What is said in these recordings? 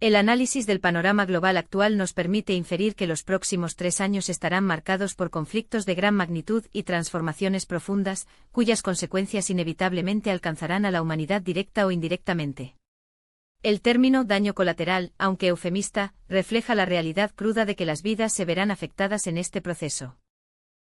El análisis del panorama global actual nos permite inferir que los próximos 3 años estarán marcados por conflictos de gran magnitud y transformaciones profundas, cuyas consecuencias inevitablemente alcanzarán a la humanidad directa o indirectamente. El término daño colateral, aunque eufemista, refleja la realidad cruda de que las vidas se verán afectadas en este proceso.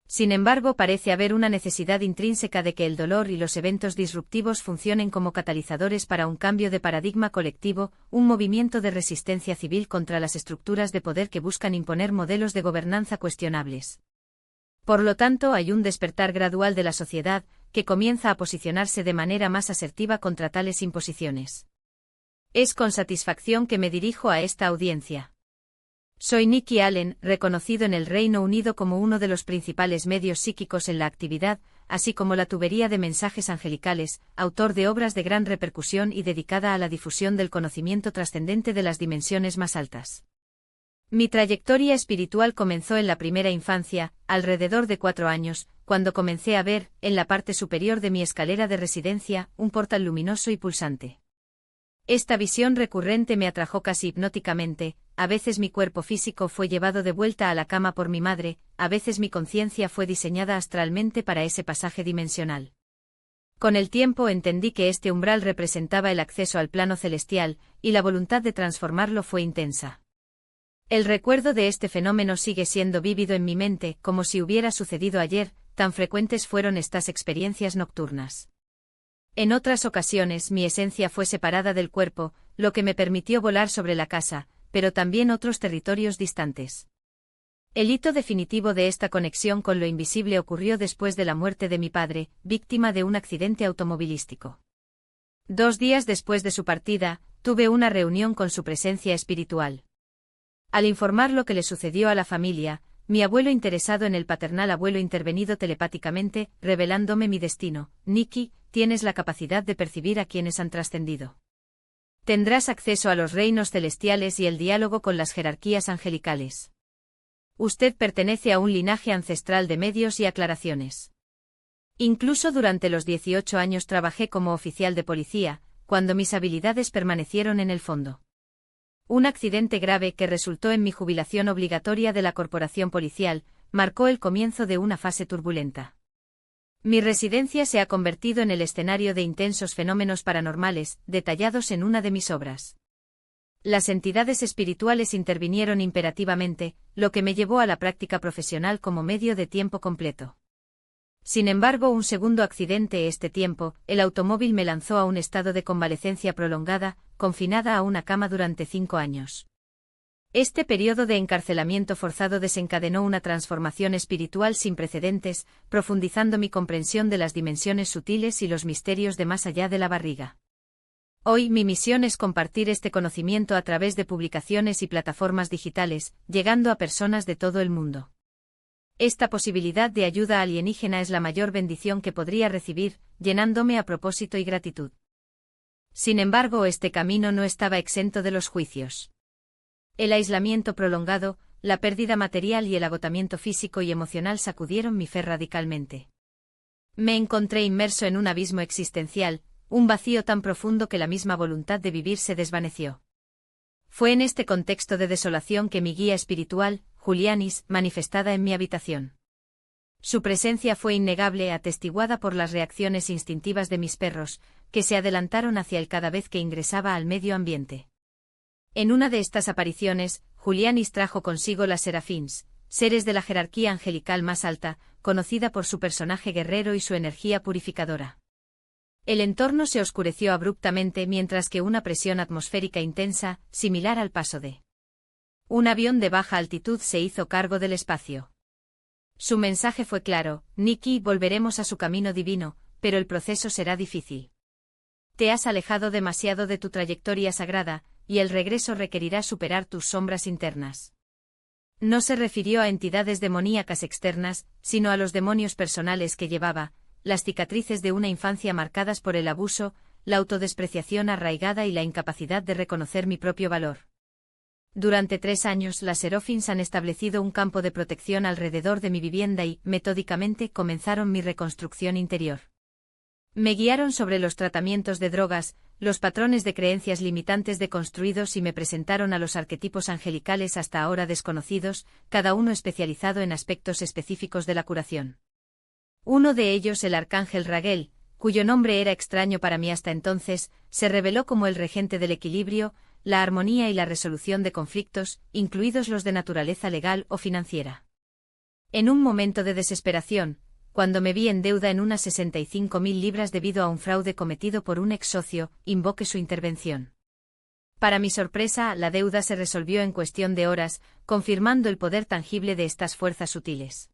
Sin embargo, parece haber una necesidad intrínseca de que el dolor y los eventos disruptivos funcionen como catalizadores para un cambio de paradigma colectivo, un movimiento de resistencia civil contra las estructuras de poder que buscan imponer modelos de gobernanza cuestionables. Por lo tanto, hay un despertar gradual de la sociedad, que comienza a posicionarse de manera más asertiva contra tales imposiciones. Es con satisfacción que me dirijo a esta audiencia. Soy Nikki Allen, reconocido en el Reino Unido como uno de los principales medios psíquicos en la actividad, así como la tubería de mensajes angelicales, autor de obras de gran repercusión y dedicada a la difusión del conocimiento trascendente de las dimensiones más altas. Mi trayectoria espiritual comenzó en la primera infancia, alrededor de 4 años, cuando comencé a ver, en la parte superior de mi escalera de residencia, un portal luminoso y pulsante. Esta visión recurrente me atrajo casi hipnóticamente. A veces mi cuerpo físico fue llevado de vuelta a la cama por mi madre, a veces mi conciencia fue diseñada astralmente para ese pasaje dimensional. Con el tiempo entendí que este umbral representaba el acceso al plano celestial, y la voluntad de transformarlo fue intensa. El recuerdo de este fenómeno sigue siendo vívido en mi mente, como si hubiera sucedido ayer, tan frecuentes fueron estas experiencias nocturnas. En otras ocasiones mi esencia fue separada del cuerpo, lo que me permitió volar sobre la casa, pero también otros territorios distantes. El hito definitivo de esta conexión con lo invisible ocurrió después de la muerte de mi padre, víctima de un accidente automovilístico. 2 días después de su partida, tuve una reunión con su presencia espiritual. Al informar lo que le sucedió a la familia, mi abuelo interesado en el paternal abuelo intervenido telepáticamente, revelándome mi destino: Nikki, tienes la capacidad de percibir a quienes han trascendido. Tendrás acceso a los reinos celestiales y el diálogo con las jerarquías angelicales. Usted pertenece a un linaje ancestral de medios y aclaraciones. Incluso durante los 18 años trabajé como oficial de policía, cuando mis habilidades permanecieron en el fondo. Un accidente grave que resultó en mi jubilación obligatoria de la corporación policial, marcó el comienzo de una fase turbulenta. Mi residencia se ha convertido en el escenario de intensos fenómenos paranormales, detallados en una de mis obras. Las entidades espirituales intervinieron imperativamente, lo que me llevó a la práctica profesional como medio de tiempo completo. Sin embargo, un segundo accidente este tiempo, el automóvil me lanzó a un estado de convalecencia prolongada, confinada a una cama durante 5 años. Este periodo de encarcelamiento forzado desencadenó una transformación espiritual sin precedentes, profundizando mi comprensión de las dimensiones sutiles y los misterios de más allá de la barriga. Hoy mi misión es compartir este conocimiento a través de publicaciones y plataformas digitales, llegando a personas de todo el mundo. Esta posibilidad de ayuda alienígena es la mayor bendición que podría recibir, llenándome a propósito y gratitud. Sin embargo, este camino no estaba exento de los juicios. El aislamiento prolongado, la pérdida material y el agotamiento físico y emocional sacudieron mi fe radicalmente. Me encontré inmerso en un abismo existencial, un vacío tan profundo que la misma voluntad de vivir se desvaneció. Fue en este contexto de desolación que mi guía espiritual, Julianis, manifestada en mi habitación. Su presencia fue innegable, atestiguada por las reacciones instintivas de mis perros, que se adelantaron hacia él cada vez que ingresaba al medio ambiente. En una de estas apariciones, Julianis trajo consigo las serafins, seres de la jerarquía angelical más alta, conocida por su personaje guerrero y su energía purificadora. El entorno se oscureció abruptamente mientras que una presión atmosférica intensa, similar al paso de un avión de baja altitud, se hizo cargo del espacio. Su mensaje fue claro: Nikki, volveremos a su camino divino, pero el proceso será difícil. Te has alejado demasiado de tu trayectoria sagrada, y el regreso requerirá superar tus sombras internas. No se refirió a entidades demoníacas externas, sino a los demonios personales que llevaba, las cicatrices de una infancia marcadas por el abuso, la autodespreciación arraigada y la incapacidad de reconocer mi propio valor. Durante 3 años las Serafins han establecido un campo de protección alrededor de mi vivienda y, metódicamente, comenzaron mi reconstrucción interior. Me guiaron sobre los tratamientos de drogas, los patrones de creencias limitantes deconstruidos y me presentaron a los arquetipos angelicales hasta ahora desconocidos, cada uno especializado en aspectos específicos de la curación. Uno de ellos, el arcángel Raguel, cuyo nombre era extraño para mí hasta entonces, se reveló como el regente del equilibrio, la armonía y la resolución de conflictos, incluidos los de naturaleza legal o financiera. En un momento de desesperación, cuando me vi en deuda en unas 65.000 libras debido a un fraude cometido por un ex socio, invoqué su intervención. Para mi sorpresa, la deuda se resolvió en cuestión de horas, confirmando el poder tangible de estas fuerzas sutiles.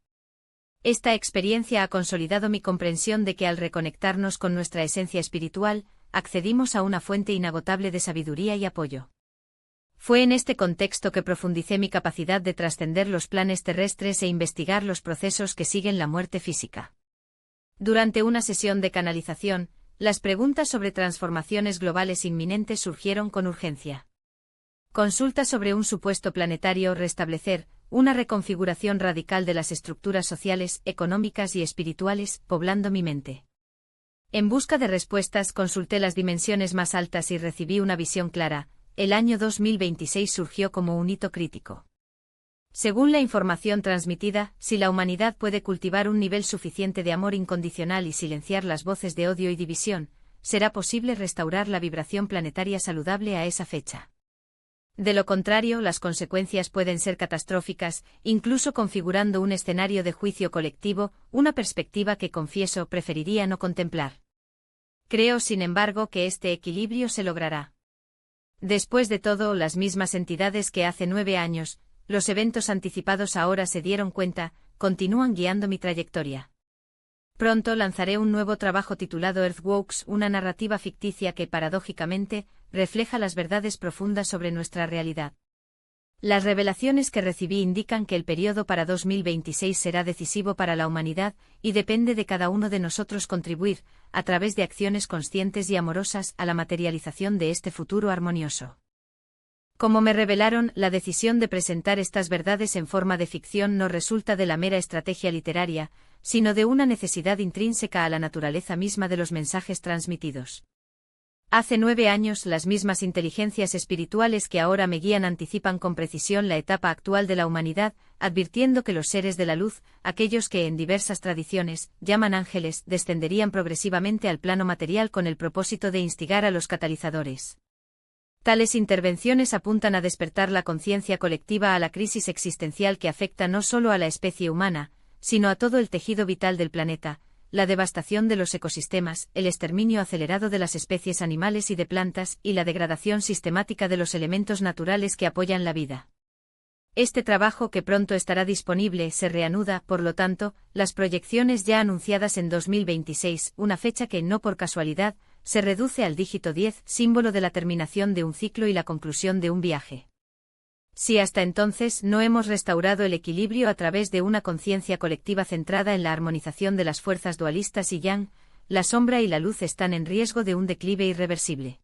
Esta experiencia ha consolidado mi comprensión de que al reconectarnos con nuestra esencia espiritual, accedimos a una fuente inagotable de sabiduría y apoyo. Fue en este contexto que profundicé mi capacidad de trascender los planes terrestres e investigar los procesos que siguen la muerte física. Durante una sesión de canalización, las preguntas sobre transformaciones globales inminentes surgieron con urgencia. Consulta sobre un supuesto planetario restablecer, una reconfiguración radical de las estructuras sociales, económicas y espirituales, poblando mi mente. En busca de respuestas consulté las dimensiones más altas y recibí una visión clara. El año 2026 surgió como un hito crítico. Según la información transmitida, si la humanidad puede cultivar un nivel suficiente de amor incondicional y silenciar las voces de odio y división, será posible restaurar la vibración planetaria saludable a esa fecha. De lo contrario, las consecuencias pueden ser catastróficas, incluso configurando un escenario de juicio colectivo, una perspectiva que, confieso, preferiría no contemplar. Creo, sin embargo, que este equilibrio se logrará. Después de todo, las mismas entidades que hace 9 años, los eventos anticipados ahora se dieron cuenta, continúan guiando mi trayectoria. Pronto lanzaré un nuevo trabajo titulado Earthwalks, una narrativa ficticia que, paradójicamente, refleja las verdades profundas sobre nuestra realidad. Las revelaciones que recibí indican que el periodo para 2026 será decisivo para la humanidad, y depende de cada uno de nosotros contribuir, a través de acciones conscientes y amorosas, a la materialización de este futuro armonioso. Como me revelaron, la decisión de presentar estas verdades en forma de ficción no resulta de la mera estrategia literaria, sino de una necesidad intrínseca a la naturaleza misma de los mensajes transmitidos. Hace 9 años, las mismas inteligencias espirituales que ahora me guían anticipan con precisión la etapa actual de la humanidad, advirtiendo que los seres de la luz, aquellos que en diversas tradiciones llaman ángeles, descenderían progresivamente al plano material con el propósito de instigar a los catalizadores. Tales intervenciones apuntan a despertar la conciencia colectiva a la crisis existencial que afecta no solo a la especie humana, sino a todo el tejido vital del planeta, la devastación de los ecosistemas, el exterminio acelerado de las especies animales y de plantas, y la degradación sistemática de los elementos naturales que apoyan la vida. Este trabajo, que pronto estará disponible, se reanuda, por lo tanto, las proyecciones ya anunciadas en 2026, una fecha que, no por casualidad, se reduce al dígito 10, símbolo de la terminación de un ciclo y la conclusión de un viaje. Si hasta entonces no hemos restaurado el equilibrio a través de una conciencia colectiva centrada en la armonización de las fuerzas dualistas y yang, la sombra y la luz están en riesgo de un declive irreversible.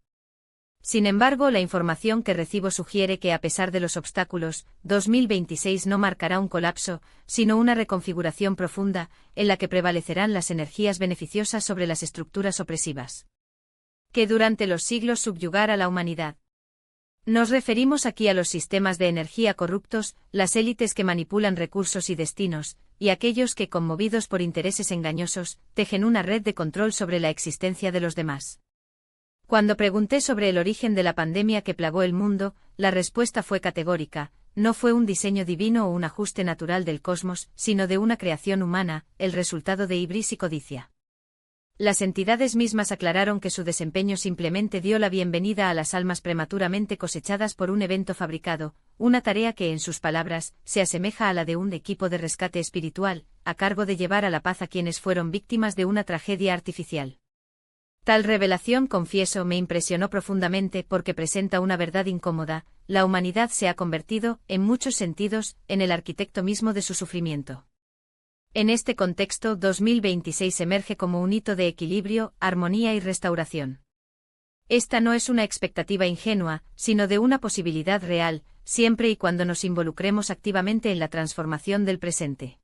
Sin embargo, la información que recibo sugiere que, a pesar de los obstáculos, 2026 no marcará un colapso, sino una reconfiguración profunda, en la que prevalecerán las energías beneficiosas sobre las estructuras opresivas que durante los siglos subyugar a la humanidad. Nos referimos aquí a los sistemas de energía corruptos, las élites que manipulan recursos y destinos, y aquellos que, conmovidos por intereses engañosos, tejen una red de control sobre la existencia de los demás. Cuando pregunté sobre el origen de la pandemia que plagó el mundo, la respuesta fue categórica: no fue un diseño divino o un ajuste natural del cosmos, sino de una creación humana, el resultado de hibris y codicia. Las entidades mismas aclararon que su desempeño simplemente dio la bienvenida a las almas prematuramente cosechadas por un evento fabricado, una tarea que, en sus palabras, se asemeja a la de un equipo de rescate espiritual, a cargo de llevar a la paz a quienes fueron víctimas de una tragedia artificial. Tal revelación, confieso, me impresionó profundamente porque presenta una verdad incómoda: la humanidad se ha convertido, en muchos sentidos, en el arquitecto mismo de su sufrimiento. En este contexto, 2026 emerge como un hito de equilibrio, armonía y restauración. Esta no es una expectativa ingenua, sino de una posibilidad real, siempre y cuando nos involucremos activamente en la transformación del presente.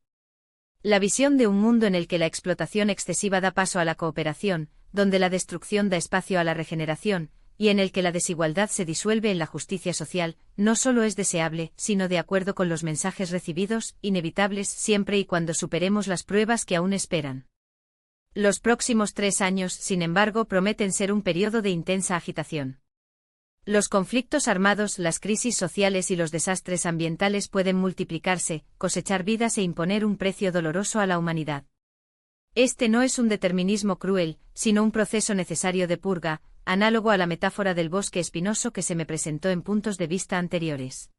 La visión de un mundo en el que la explotación excesiva da paso a la cooperación, donde la destrucción da espacio a la regeneración, y en el que la desigualdad se disuelve en la justicia social, no solo es deseable, sino de acuerdo con los mensajes recibidos, inevitables siempre y cuando superemos las pruebas que aún esperan. Los próximos 3 años, sin embargo, prometen ser un periodo de intensa agitación. Los conflictos armados, las crisis sociales y los desastres ambientales pueden multiplicarse, cosechar vidas e imponer un precio doloroso a la humanidad. Este no es un determinismo cruel, sino un proceso necesario de purga, análogo a la metáfora del bosque espinoso que se me presentó en puntos de vista anteriores.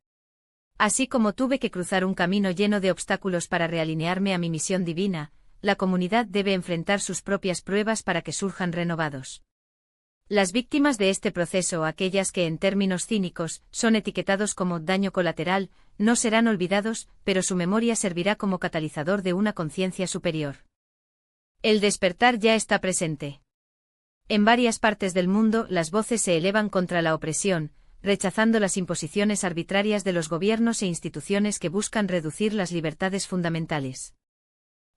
Así como tuve que cruzar un camino lleno de obstáculos para realinearme a mi misión divina, la comunidad debe enfrentar sus propias pruebas para que surjan renovados. Las víctimas de este proceso, aquellas que en términos cínicos son etiquetados como daño colateral, no serán olvidados, pero su memoria servirá como catalizador de una conciencia superior. El despertar ya está presente. En varias partes del mundo, las voces se elevan contra la opresión, rechazando las imposiciones arbitrarias de los gobiernos e instituciones que buscan reducir las libertades fundamentales.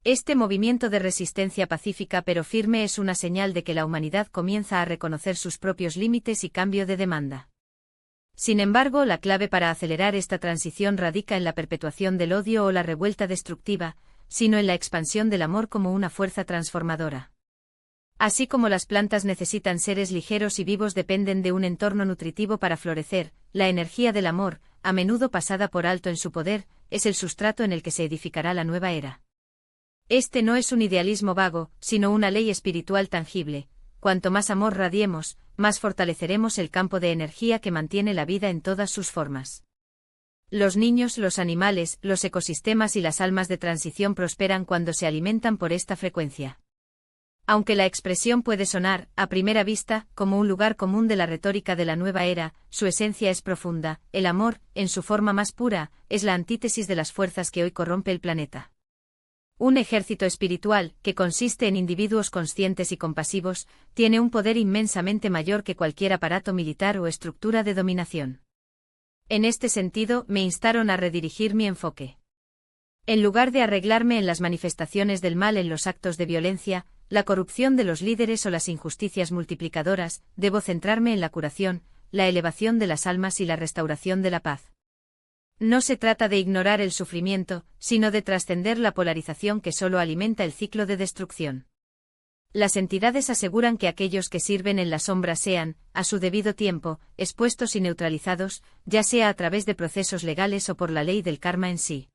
Este movimiento de resistencia pacífica pero firme es una señal de que la humanidad comienza a reconocer sus propios límites y cambio de demanda. Sin embargo, la clave para acelerar esta transición radica en la perpetuación del odio o la revuelta destructiva, sino en la expansión del amor como una fuerza transformadora. Así como las plantas necesitan seres ligeros y vivos dependen de un entorno nutritivo para florecer, la energía del amor, a menudo pasada por alto en su poder, es el sustrato en el que se edificará la nueva era. Este no es un idealismo vago, sino una ley espiritual tangible. Cuanto más amor radiemos, más fortaleceremos el campo de energía que mantiene la vida en todas sus formas. Los niños, los animales, los ecosistemas y las almas de transición prosperan cuando se alimentan por esta frecuencia. Aunque la expresión puede sonar, a primera vista, como un lugar común de la retórica de la nueva era, su esencia es profunda. El amor, en su forma más pura, es la antítesis de las fuerzas que hoy corrompe el planeta. Un ejército espiritual, que consiste en individuos conscientes y compasivos, tiene un poder inmensamente mayor que cualquier aparato militar o estructura de dominación. En este sentido, me instaron a redirigir mi enfoque. En lugar de arreglarme en las manifestaciones del mal, en los actos de violencia, la corrupción de los líderes o las injusticias multiplicadoras, debo centrarme en la curación, la elevación de las almas y la restauración de la paz. No se trata de ignorar el sufrimiento, sino de trascender la polarización que solo alimenta el ciclo de destrucción. Las entidades aseguran que aquellos que sirven en la sombra sean, a su debido tiempo, expuestos y neutralizados, ya sea a través de procesos legales o por la ley del karma en sí.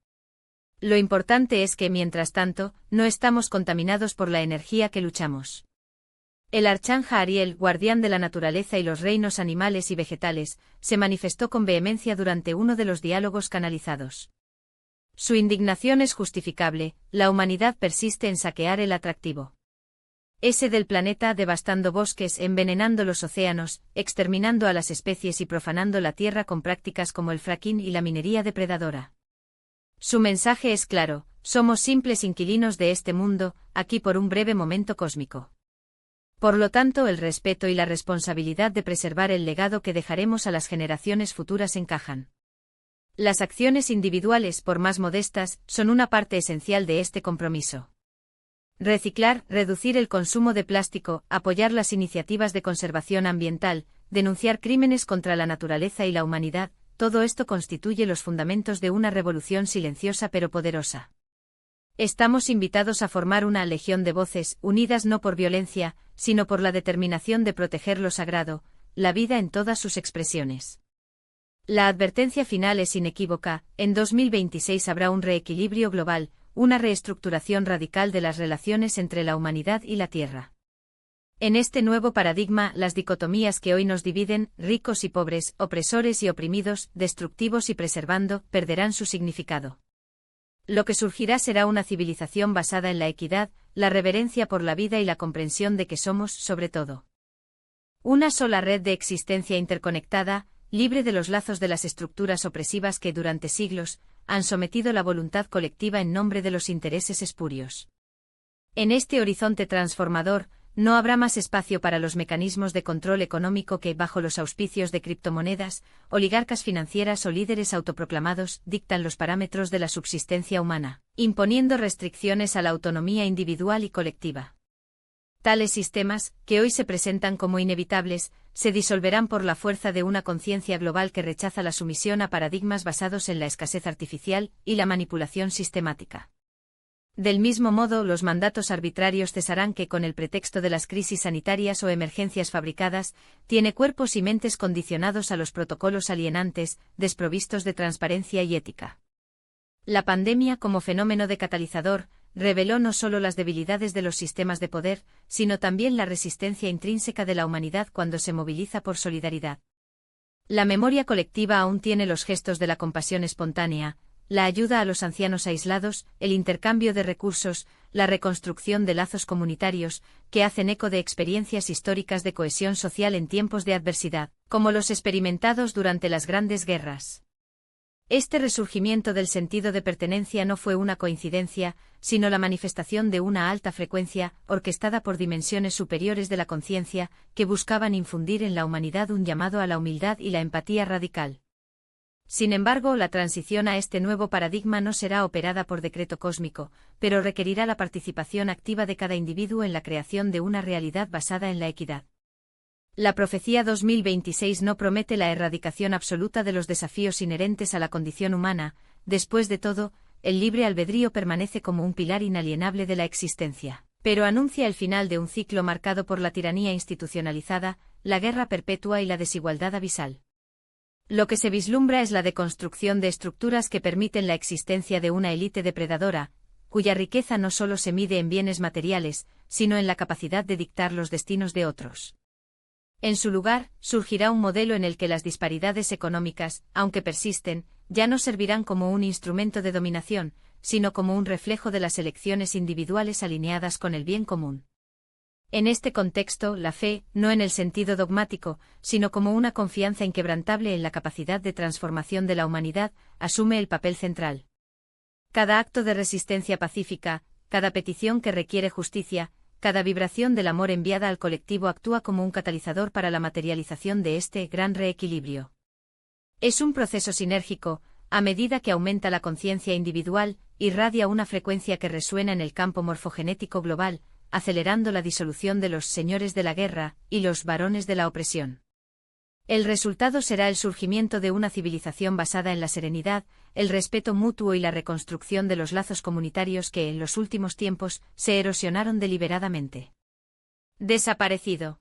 Lo importante es que, mientras tanto, no estamos contaminados por la energía que luchamos. El arcángel Ariel, guardián de la naturaleza y los reinos animales y vegetales, se manifestó con vehemencia durante uno de los diálogos canalizados. Su indignación es justificable, la humanidad persiste en saquear el atractivo ese del planeta, devastando bosques, envenenando los océanos, exterminando a las especies y profanando la tierra con prácticas como el fracking y la minería depredadora. Su mensaje es claro: somos simples inquilinos de este mundo, aquí por un breve momento cósmico. Por lo tanto, el respeto y la responsabilidad de preservar el legado que dejaremos a las generaciones futuras encajan. Las acciones individuales, por más modestas, son una parte esencial de este compromiso. Reciclar, reducir el consumo de plástico, apoyar las iniciativas de conservación ambiental, denunciar crímenes contra la naturaleza y la humanidad, todo esto constituye los fundamentos de una revolución silenciosa pero poderosa. Estamos invitados a formar una legión de voces, unidas no por violencia, sino por la determinación de proteger lo sagrado, la vida en todas sus expresiones. La advertencia final es inequívoca: en 2026 habrá un reequilibrio global, una reestructuración radical de las relaciones entre la humanidad y la Tierra. En este nuevo paradigma, las dicotomías que hoy nos dividen, ricos y pobres, opresores y oprimidos, destructivos y preservando, perderán su significado. Lo que surgirá será una civilización basada en la equidad, la reverencia por la vida y la comprensión de que somos, sobre todo, una sola red de existencia interconectada, libre de los lazos de las estructuras opresivas que durante siglos han sometido la voluntad colectiva en nombre de los intereses espurios. En este horizonte transformador, no habrá más espacio para los mecanismos de control económico que, bajo los auspicios de criptomonedas, oligarcas financieras o líderes autoproclamados, dictan los parámetros de la subsistencia humana, imponiendo restricciones a la autonomía individual y colectiva. Tales sistemas, que hoy se presentan como inevitables, se disolverán por la fuerza de una conciencia global que rechaza la sumisión a paradigmas basados en la escasez artificial y la manipulación sistemática. Del mismo modo, los mandatos arbitrarios cesarán que, con el pretexto de las crisis sanitarias o emergencias fabricadas, tiene cuerpos y mentes condicionados a los protocolos alienantes, desprovistos de transparencia y ética. La pandemia, como fenómeno de catalizador, reveló no solo las debilidades de los sistemas de poder, sino también la resistencia intrínseca de la humanidad cuando se moviliza por solidaridad. La memoria colectiva aún tiene los gestos de la compasión espontánea, la ayuda a los ancianos aislados, el intercambio de recursos, la reconstrucción de lazos comunitarios, que hacen eco de experiencias históricas de cohesión social en tiempos de adversidad, como los experimentados durante las grandes guerras. Este resurgimiento del sentido de pertenencia no fue una coincidencia, sino la manifestación de una alta frecuencia, orquestada por dimensiones superiores de la conciencia, que buscaban infundir en la humanidad un llamado a la humildad y la empatía radical. Sin embargo, la transición a este nuevo paradigma no será operada por decreto cósmico, pero requerirá la participación activa de cada individuo en la creación de una realidad basada en la equidad. La profecía 2026 no promete la erradicación absoluta de los desafíos inherentes a la condición humana. Después de todo, el libre albedrío permanece como un pilar inalienable de la existencia, pero anuncia el final de un ciclo marcado por la tiranía institucionalizada, la guerra perpetua y la desigualdad abisal. Lo que se vislumbra es la deconstrucción de estructuras que permiten la existencia de una élite depredadora, cuya riqueza no solo se mide en bienes materiales, sino en la capacidad de dictar los destinos de otros. En su lugar, surgirá un modelo en el que las disparidades económicas, aunque persisten, ya no servirán como un instrumento de dominación, sino como un reflejo de las elecciones individuales alineadas con el bien común. En este contexto, la fe, no en el sentido dogmático, sino como una confianza inquebrantable en la capacidad de transformación de la humanidad, asume el papel central. Cada acto de resistencia pacífica, cada petición que requiere justicia, cada vibración del amor enviada al colectivo actúa como un catalizador para la materialización de este gran reequilibrio. Es un proceso sinérgico, a medida que aumenta la conciencia individual, irradia una frecuencia que resuena en el campo morfogenético global, acelerando la disolución de los señores de la guerra y los varones de la opresión. El resultado será el surgimiento de una civilización basada en la serenidad, el respeto mutuo y la reconstrucción de los lazos comunitarios que en los últimos tiempos se erosionaron deliberadamente. Desaparecido.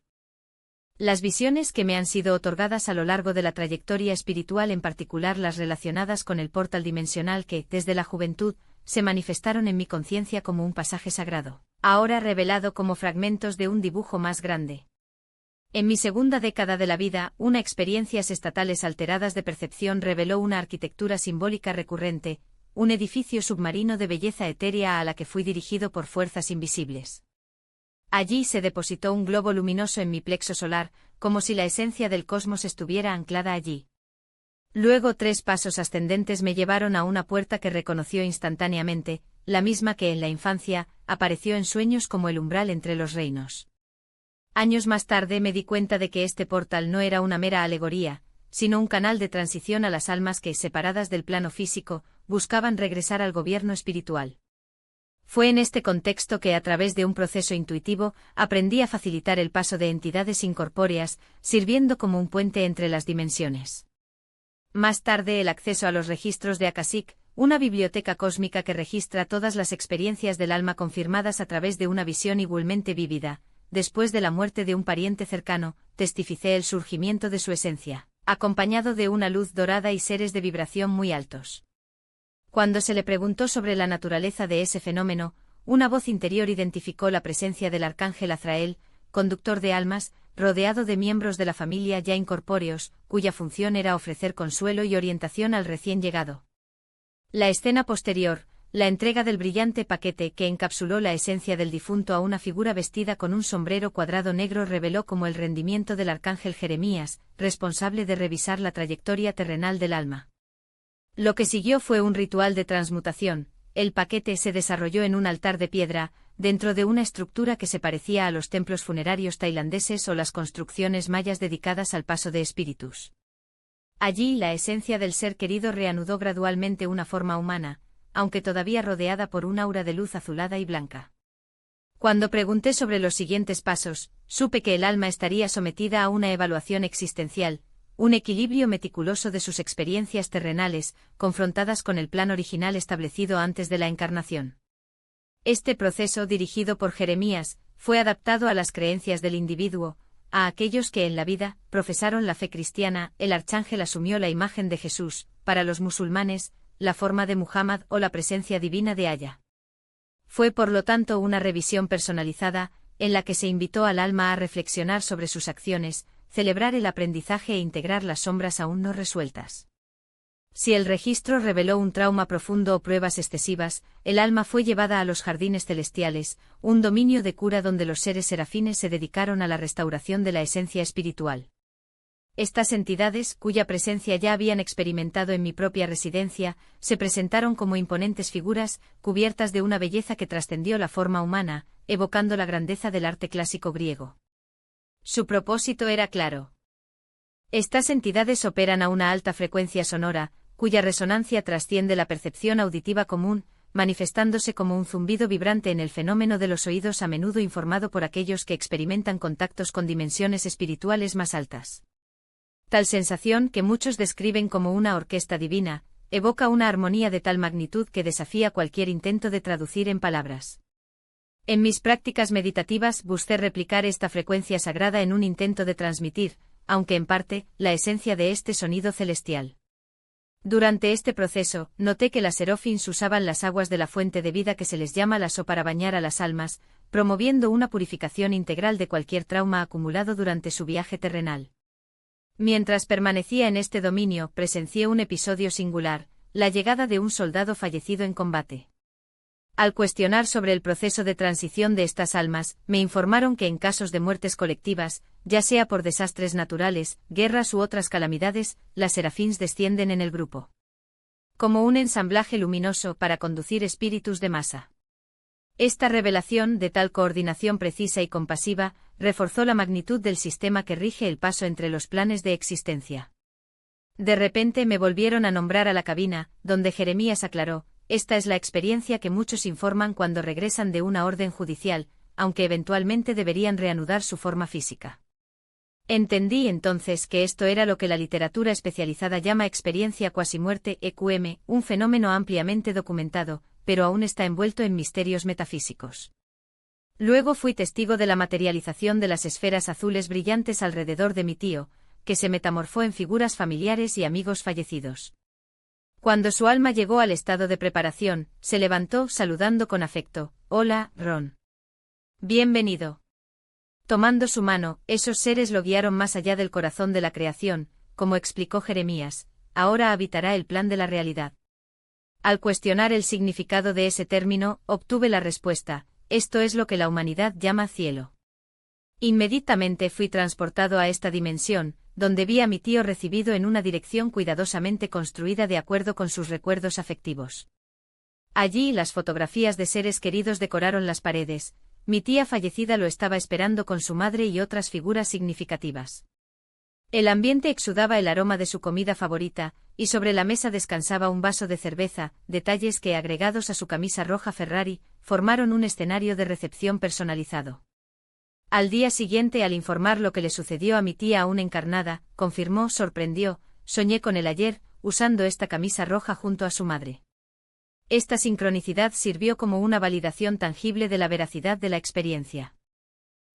Las visiones que me han sido otorgadas a lo largo de la trayectoria espiritual, en particular las relacionadas con el portal dimensional que, desde la juventud, se manifestaron en mi conciencia como un pasaje sagrado, ahora revelado como fragmentos de un dibujo más grande. En mi segunda década de la vida, una experiencias estatales alteradas de percepción reveló una arquitectura simbólica recurrente, un edificio submarino de belleza etérea a la que fui dirigido por fuerzas invisibles. Allí se depositó un globo luminoso en mi plexo solar, como si la esencia del cosmos estuviera anclada allí. Luego 3 pasos ascendentes me llevaron a una puerta que reconoció instantáneamente, la misma que en la infancia, apareció en sueños como el umbral entre los reinos. Años más tarde me di cuenta de que este portal no era una mera alegoría, sino un canal de transición a las almas que, separadas del plano físico, buscaban regresar al gobierno espiritual. Fue en este contexto que, a través de un proceso intuitivo, aprendí a facilitar el paso de entidades incorpóreas, sirviendo como un puente entre las dimensiones. Más tarde, el acceso a los registros de Akashic, una biblioteca cósmica que registra todas las experiencias del alma confirmadas a través de una visión igualmente vívida. Después de la muerte de un pariente cercano, testificé el surgimiento de su esencia, acompañado de una luz dorada y seres de vibración muy altos. Cuando se le preguntó sobre la naturaleza de ese fenómeno, una voz interior identificó la presencia del arcángel Azrael, conductor de almas, rodeado de miembros de la familia ya incorpóreos, cuya función era ofrecer consuelo y orientación al recién llegado. La escena posterior, la entrega del brillante paquete que encapsuló la esencia del difunto a una figura vestida con un sombrero cuadrado negro, reveló como el rendimiento del arcángel Jeremías, responsable de revisar la trayectoria terrenal del alma. Lo que siguió fue un ritual de transmutación. El paquete se desarrolló en un altar de piedra, dentro de una estructura que se parecía a los templos funerarios tailandeses o las construcciones mayas dedicadas al paso de espíritus. Allí la esencia del ser querido reanudó gradualmente una forma humana, aunque todavía rodeada por un aura de luz azulada y blanca. Cuando pregunté sobre los siguientes pasos, supe que el alma estaría sometida a una evaluación existencial, un equilibrio meticuloso de sus experiencias terrenales, confrontadas con el plan original establecido antes de la encarnación. Este proceso, dirigido por Jeremías, fue adaptado a las creencias del individuo, a aquellos que en la vida profesaron la fe cristiana. El arcángel asumió la imagen de Jesús, para los musulmanes, la forma de Muhammad o la presencia divina de Allah. Fue por lo tanto una revisión personalizada, en la que se invitó al alma a reflexionar sobre sus acciones, celebrar el aprendizaje e integrar las sombras aún no resueltas. Si el registro reveló un trauma profundo o pruebas excesivas, el alma fue llevada a los jardines celestiales, un dominio de cura donde los seres serafines se dedicaron a la restauración de la esencia espiritual. Estas entidades, cuya presencia ya habían experimentado en mi propia residencia, se presentaron como imponentes figuras, cubiertas de una belleza que trascendió la forma humana, evocando la grandeza del arte clásico griego. Su propósito era claro. Estas entidades operan a una alta frecuencia sonora, cuya resonancia trasciende la percepción auditiva común, manifestándose como un zumbido vibrante en el fenómeno de los oídos, a menudo informado por aquellos que experimentan contactos con dimensiones espirituales más altas. Tal sensación, que muchos describen como una orquesta divina, evoca una armonía de tal magnitud que desafía cualquier intento de traducir en palabras. En mis prácticas meditativas busqué replicar esta frecuencia sagrada en un intento de transmitir, aunque en parte, la esencia de este sonido celestial. Durante este proceso, noté que las serofins usaban las aguas de la fuente de vida que se les llama laso para bañar a las almas, promoviendo una purificación integral de cualquier trauma acumulado durante su viaje terrenal. Mientras permanecía en este dominio, presencié un episodio singular, la llegada de un soldado fallecido en combate. Al cuestionar sobre el proceso de transición de estas almas, me informaron que en casos de muertes colectivas, ya sea por desastres naturales, guerras u otras calamidades, las serafins descienden en el grupo. Como un ensamblaje luminoso para conducir espíritus de masa. Esta revelación, de tal coordinación precisa y compasiva, reforzó la magnitud del sistema que rige el paso entre los planes de existencia. De repente me volvieron a nombrar a la cabina, donde Jeremías aclaró: esta es la experiencia que muchos informan cuando regresan de una orden judicial, aunque eventualmente deberían reanudar su forma física. Entendí entonces que esto era lo que la literatura especializada llama experiencia cuasimuerte (EQM), un fenómeno ampliamente documentado, pero aún está envuelto en misterios metafísicos. Luego fui testigo de la materialización de las esferas azules brillantes alrededor de mi tío, que se metamorfó en figuras familiares y amigos fallecidos. Cuando su alma llegó al estado de preparación, se levantó saludando con afecto: «Hola, Ron. Bienvenido». Tomando su mano, esos seres lo guiaron más allá del corazón de la creación, como explicó Jeremías: ahora habitará el plan de la realidad. Al cuestionar el significado de ese término, obtuve la respuesta: esto es lo que la humanidad llama cielo. Inmediatamente fui transportado a esta dimensión, donde vi a mi tío recibido en una dirección cuidadosamente construida de acuerdo con sus recuerdos afectivos. Allí las fotografías de seres queridos decoraron las paredes. Mi tía fallecida lo estaba esperando con su madre y otras figuras significativas. El ambiente exudaba el aroma de su comida favorita, y sobre la mesa descansaba un vaso de cerveza, detalles que, agregados a su camisa roja Ferrari, formaron un escenario de recepción personalizado. Al día siguiente, al informar lo que le sucedió a mi tía aún encarnada, confirmó: sorprendió, soñé con él ayer, usando esta camisa roja junto a su madre. Esta sincronicidad sirvió como una validación tangible de la veracidad de la experiencia.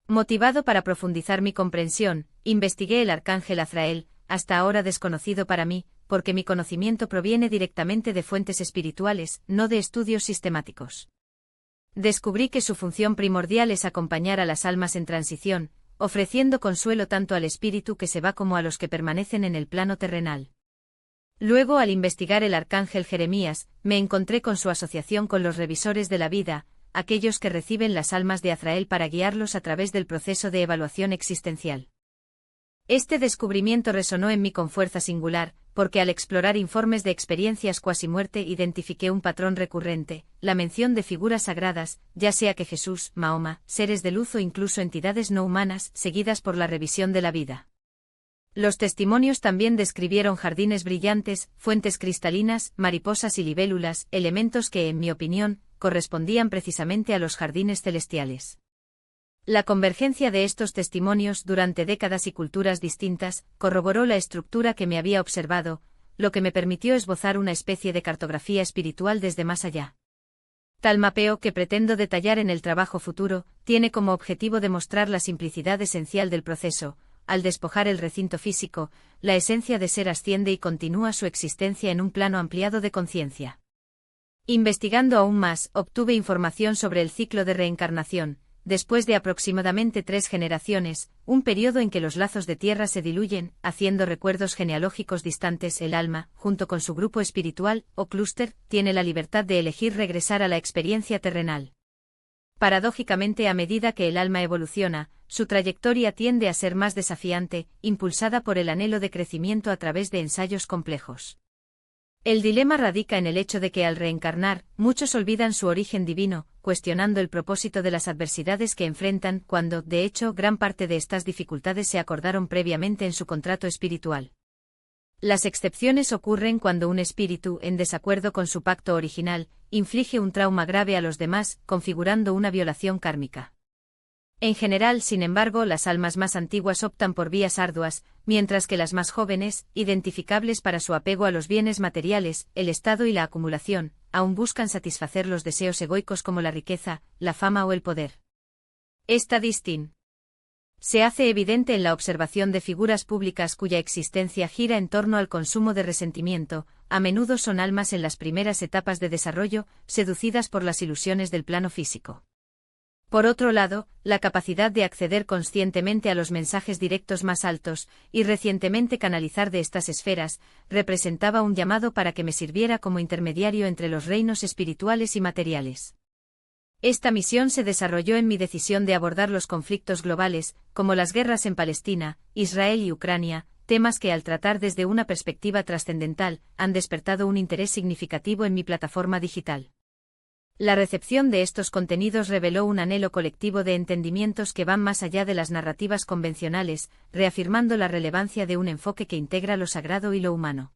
Motivado para profundizar mi comprensión, investigué el arcángel Azrael, hasta ahora desconocido para mí, porque mi conocimiento proviene directamente de fuentes espirituales, no de estudios sistemáticos. Descubrí que su función primordial es acompañar a las almas en transición, ofreciendo consuelo tanto al espíritu que se va como a los que permanecen en el plano terrenal. Luego, al investigar el arcángel Jeremías, me encontré con su asociación con los revisores de la vida, aquellos que reciben las almas de Azrael para guiarlos a través del proceso de evaluación existencial. Este descubrimiento resonó en mí con fuerza singular, porque al explorar informes de experiencias cuasimuerte identifiqué un patrón recurrente: la mención de figuras sagradas, ya sea que Jesús, Mahoma, seres de luz o incluso entidades no humanas, seguidas por la revisión de la vida. Los testimonios también describieron jardines brillantes, fuentes cristalinas, mariposas y libélulas, elementos que, en mi opinión, correspondían precisamente a los jardines celestiales. La convergencia de estos testimonios durante décadas y culturas distintas corroboró la estructura que me había observado, lo que me permitió esbozar una especie de cartografía espiritual desde más allá. Tal mapeo que pretendo detallar en el trabajo futuro, tiene como objetivo demostrar la simplicidad esencial del proceso. Al despojar el recinto físico, la esencia de ser asciende y continúa su existencia en un plano ampliado de conciencia. Investigando aún más, obtuve información sobre el ciclo de reencarnación. Después de aproximadamente 3 generaciones, un periodo en que los lazos de tierra se diluyen, haciendo recuerdos genealógicos distantes, el alma, junto con su grupo espiritual, o clúster, tiene la libertad de elegir regresar a la experiencia terrenal. Paradójicamente, a medida que el alma evoluciona, su trayectoria tiende a ser más desafiante, impulsada por el anhelo de crecimiento a través de ensayos complejos. El dilema radica en el hecho de que al reencarnar, muchos olvidan su origen divino, cuestionando el propósito de las adversidades que enfrentan cuando, de hecho, gran parte de estas dificultades se acordaron previamente en su contrato espiritual. Las excepciones ocurren cuando un espíritu, en desacuerdo con su pacto original, inflige un trauma grave a los demás, configurando una violación kármica. En general, sin embargo, las almas más antiguas optan por vías arduas, mientras que las más jóvenes, identificables para su apego a los bienes materiales, el estado y la acumulación, aún buscan satisfacer los deseos egoicos como la riqueza, la fama o el poder. Esta distinción se hace evidente en la observación de figuras públicas cuya existencia gira en torno al consumo de resentimiento. A menudo son almas en las primeras etapas de desarrollo, seducidas por las ilusiones del plano físico. Por otro lado, la capacidad de acceder conscientemente a los mensajes directos más altos, y recientemente canalizar de estas esferas, representaba un llamado para que me sirviera como intermediario entre los reinos espirituales y materiales. Esta misión se desarrolló en mi decisión de abordar los conflictos globales, como las guerras en Palestina, Israel y Ucrania, temas que al tratar desde una perspectiva trascendental, han despertado un interés significativo en mi plataforma digital. La recepción de estos contenidos reveló un anhelo colectivo de entendimientos que van más allá de las narrativas convencionales, reafirmando la relevancia de un enfoque que integra lo sagrado y lo humano.